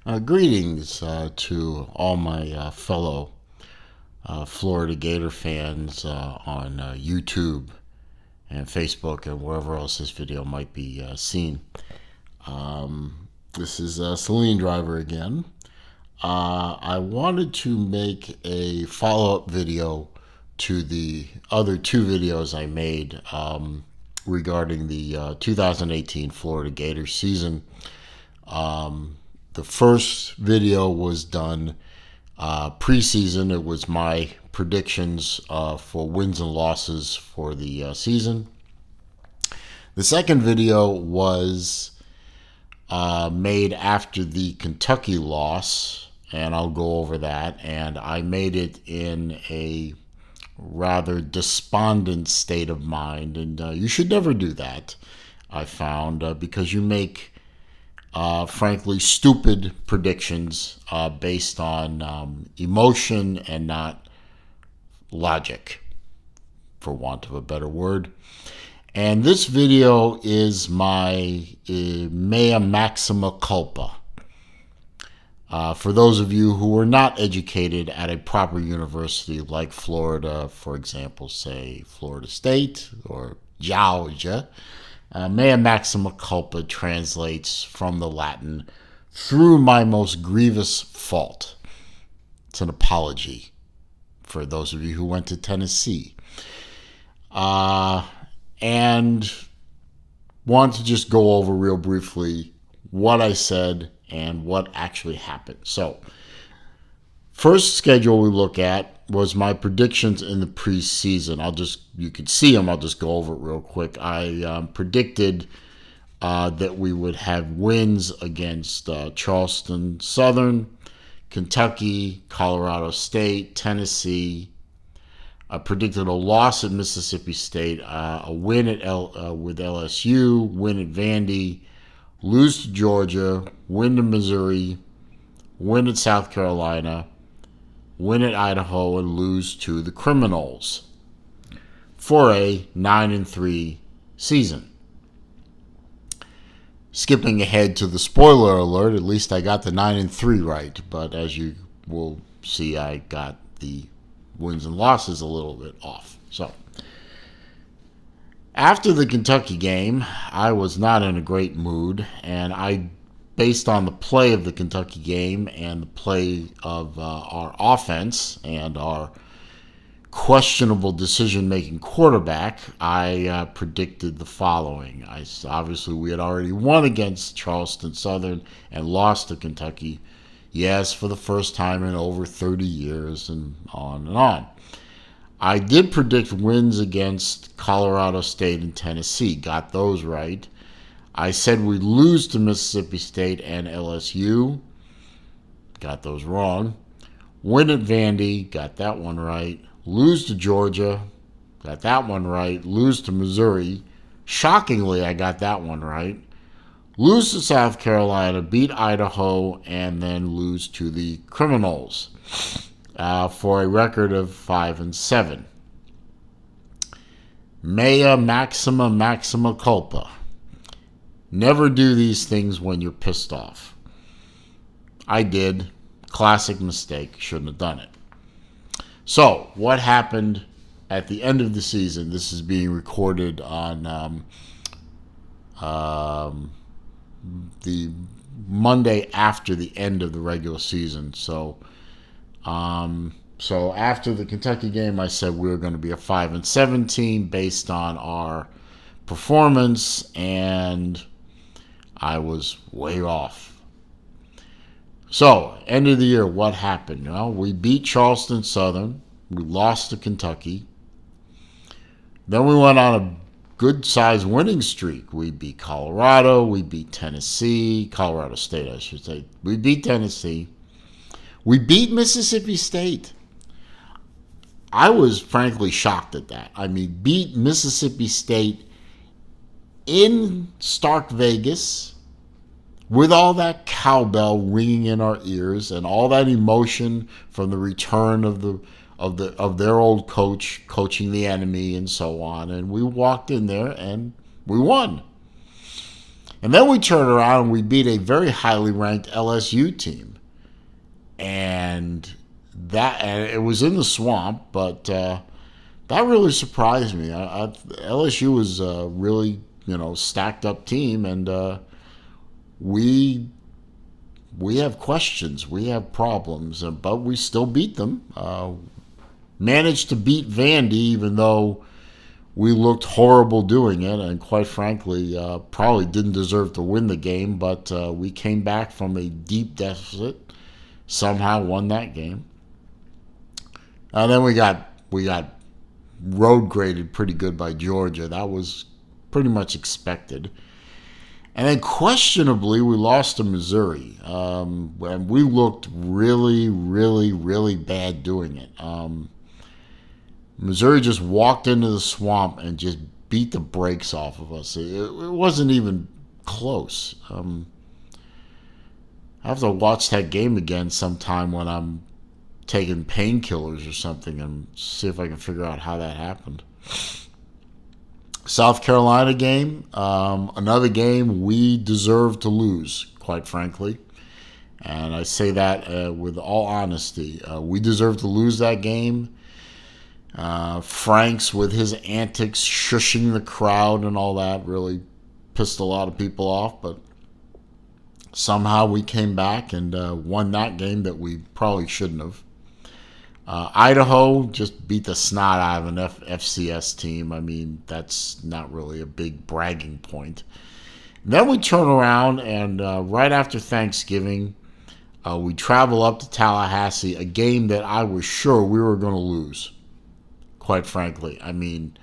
Greetings to all my fellow Florida Gator fans on YouTube and Facebook and wherever else this video might be seen. This is Celine Driver again. I wanted to make a follow-up video to the other two videos I made regarding the 2018 Florida Gator season. The first video was done preseason. It was my predictions for wins and losses for the season. The second video was made after the Kentucky loss, and I'll go over that. And I made it in a rather despondent state of mind, and you should never do that, I found, because you make frankly stupid predictions based on emotion and not logic, for want of a better word. And this video is my Mea Culpa. For those of you who were not educated at a proper university like Florida, for example, say Florida State or Georgia, Mea Culpa translates from the Latin, through my most grievous fault. It's an apology for those of you who went to Tennessee. And want to just go over real briefly what I said and what actually happened. So, first schedule we look at was my predictions in the preseason. You can see them. I'll just go over it real quick. I predicted that we would have wins against Charleston Southern, Kentucky, Colorado State, Tennessee. I predicted a loss at Mississippi State, a win at with LSU, win at Vandy, lose to Georgia, win to Missouri, win at South Carolina, win at Idaho, and lose to the Criminals for a 9-3 season. Skipping ahead to the spoiler alert, at least I got the 9-3 right, but as you will see, I got the wins and losses a little bit off. So, after the Kentucky game, I was not in a great mood, and based on the play of the Kentucky game and the play of our offense and our questionable decision-making quarterback, I predicted the following. Obviously, we had already won against Charleston Southern and lost to Kentucky. Yes, for the first time in over 30 years, and on and on. I did predict wins against Colorado State and Tennessee. Got those right. I said we'd lose to Mississippi State and LSU. Got those wrong. Win at Vandy. Got that one right. Lose to Georgia. Got that one right. Lose to Missouri. Shockingly, I got that one right. Lose to South Carolina, beat Idaho, and then lose to the Criminals for a record of 5-7. Mea maxima culpa. Never do these things when you're pissed off. I did. Classic mistake. Shouldn't have done it. So, what happened at the end of the season? This is being recorded on the Monday after the end of the regular season. So after the Kentucky game, I said we were going to be a 5-7 team based on our performance, and I was way off. So, end of the year, what happened? Well, we beat Charleston Southern. We lost to Kentucky. Then we went on a good-sized winning streak. We beat Colorado. We beat Tennessee. Colorado State, I should say. We beat Tennessee. We beat Mississippi State. I was frankly shocked at that. I mean, beat Mississippi State in Stark Vegas with all that cowbell ringing in our ears and all that emotion from the return of their old coach coaching the enemy and so on. And we walked in there and we won. And then we turned around and we beat a very highly ranked LSU team. And it was in the swamp, but that really surprised me. LSU was a really, stacked up team, and we have questions, we have problems, but we still beat them. Managed to beat Vandy, even though we looked horrible doing it, and quite frankly, probably didn't deserve to win the game. But we came back from a deep deficit, somehow won that game. And then we got road graded pretty good by Georgia. That was pretty much expected. And then questionably, we lost to Missouri, and we looked really, really, really bad doing it. Missouri just walked into the swamp and just beat the brakes off of us. It wasn't even close. I have to watch that game again sometime when I'm taking painkillers or something and see if I can figure out how that happened. South Carolina game, another game we deserved to lose, quite frankly. And I say that with all honesty. We deserved to lose that game. Franks, with his antics, shushing the crowd and all that, really pissed a lot of people off. But somehow we came back and won that game that we probably shouldn't have. Idaho just beat the snot out of an FCS team. I mean, that's not really a big bragging point. And then we turn around and right after Thanksgiving, we travel up to Tallahassee, a game that I was sure we were going to lose, quite frankly. I mean,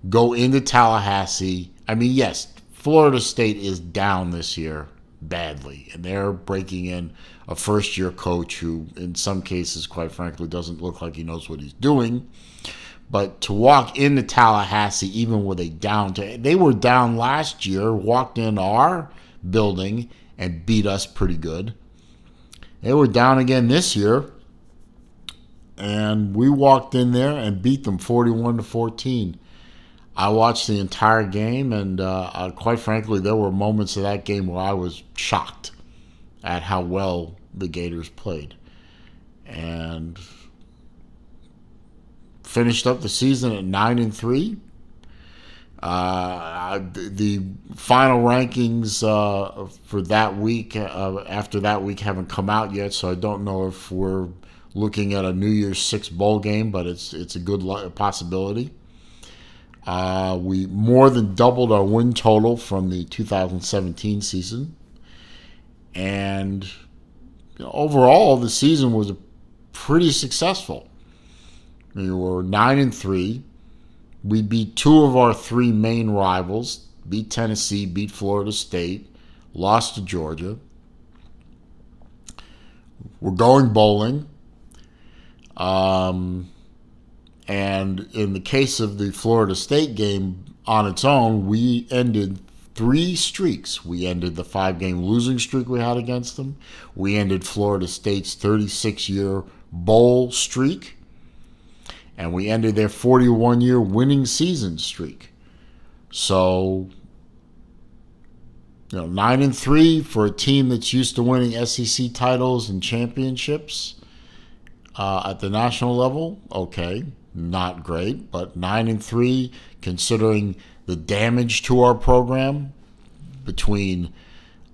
go into Tallahassee. I mean, yes, Florida State is down this year badly, and they're breaking in a first-year coach who, in some cases, quite frankly, doesn't look like he knows what he's doing. But to walk into Tallahassee, even with a down, they were down last year, walked into our building and beat us pretty good. They were down again this year, and we walked in there and beat them 41-14. I watched the entire game, and quite frankly, there were moments of that game where I was shocked at how well the Gators played. And finished up the season at 9-3. The final rankings for that week, after that week, haven't come out yet, so I don't know if we're looking at a New Year's Six bowl game, but it's a good possibility. We more than doubled our win total from the 2017 season. And overall, the season was pretty successful. We were 9-3. We beat two of our three main rivals, beat Tennessee, beat Florida State, lost to Georgia. We're going bowling. And in the case of the Florida State game on its own, we ended 3 streaks. We ended the 5-game losing streak we had against them. We ended Florida State's 36-year bowl streak. And we ended their 41-year winning season streak. So, 9-3 for a team that's used to winning SEC titles and championships at the national level, okay. Not great, but 9-3, considering the damage to our program between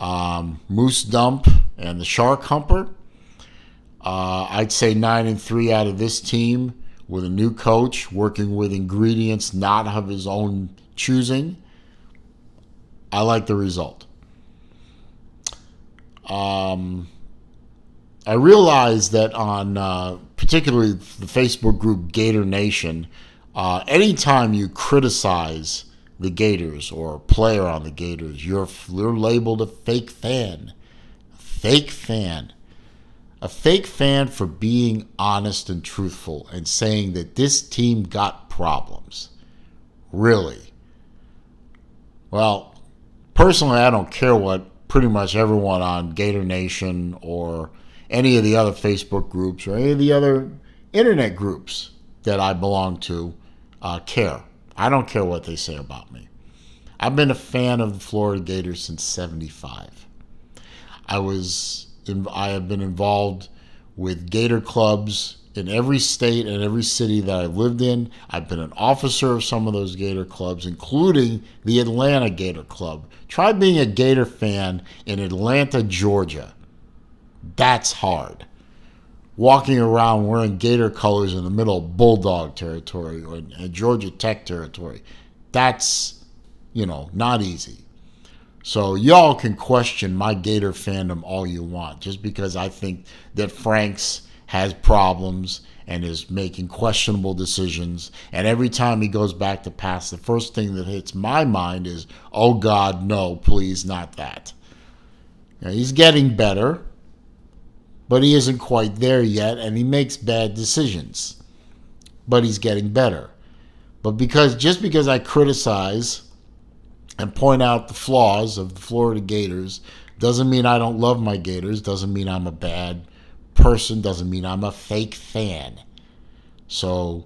Moose Dump and the Shark Humper. I'd say 9-3 out of this team with a new coach working with ingredients not of his own choosing. I like the result. I realize that on particularly the Facebook group Gator Nation, anytime you criticize the Gators or a player on the Gators, you're labeled a fake fan. Fake fan. A fake fan for being honest and truthful and saying that this team got problems. Really? Well, personally, I don't care what pretty much everyone on Gator Nation or any of the other Facebook groups or any of the other internet groups that I belong to care. I don't care what they say about me. I've been a fan of the Florida Gators since '75. I have been involved with Gator clubs in every state and every city that I've lived in. I've been an officer of some of those Gator clubs, including the Atlanta Gator Club. Try being a Gator fan in Atlanta, Georgia. That's hard. Walking around wearing Gator colors in the middle of Bulldog territory or Georgia Tech territory. That's, not easy. So y'all can question my Gator fandom all you want, just because I think that Franks has problems and is making questionable decisions. And every time he goes back to pass, the first thing that hits my mind is, oh God, no, please, not that. He's getting better, but he isn't quite there yet, and he makes bad decisions. But he's getting better. But just because I criticize and point out the flaws of the Florida Gators doesn't mean I don't love my Gators, doesn't mean I'm a bad person, doesn't mean I'm a fake fan. So,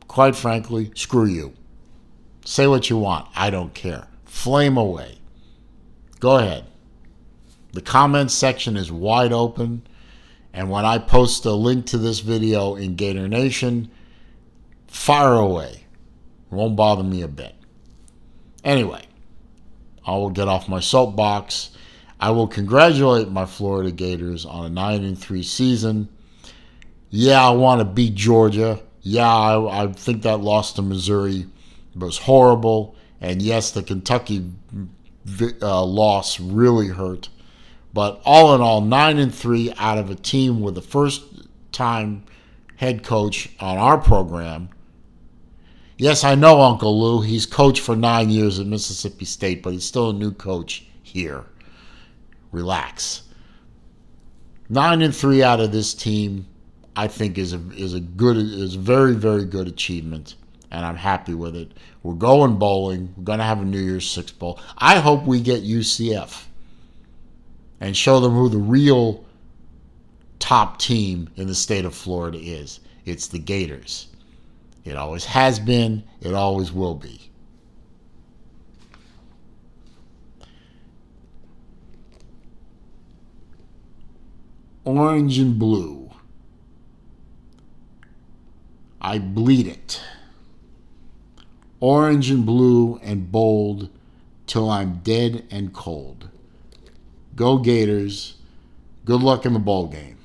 quite frankly, screw you. Say what you want. I don't care. Flame away. Go ahead. The comments section is wide open. And when I post a link to this video in Gator Nation, fire away. It won't bother me a bit. Anyway, I will get off my soapbox. I will congratulate my Florida Gators on a 9-3 season. Yeah, I want to beat Georgia. Yeah, I think that loss to Missouri was horrible. And yes, the Kentucky loss really hurt. But all in all, 9-3 out of a team with the first-time head coach on our program. Yes, I know Uncle Lou. He's coached for 9 years at Mississippi State, but he's still a new coach here. Relax. 9-3 out of this team, I think, is a very, very good achievement, and I'm happy with it. We're going bowling. We're going to have a New Year's Six Bowl. I hope we get UCF and show them who the real top team in the state of Florida is. It's the Gators. It always has been. It always will be. Orange and blue. I bleed it. Orange and blue and bold till I'm dead and cold. Go Gators. Good luck in the bowl game.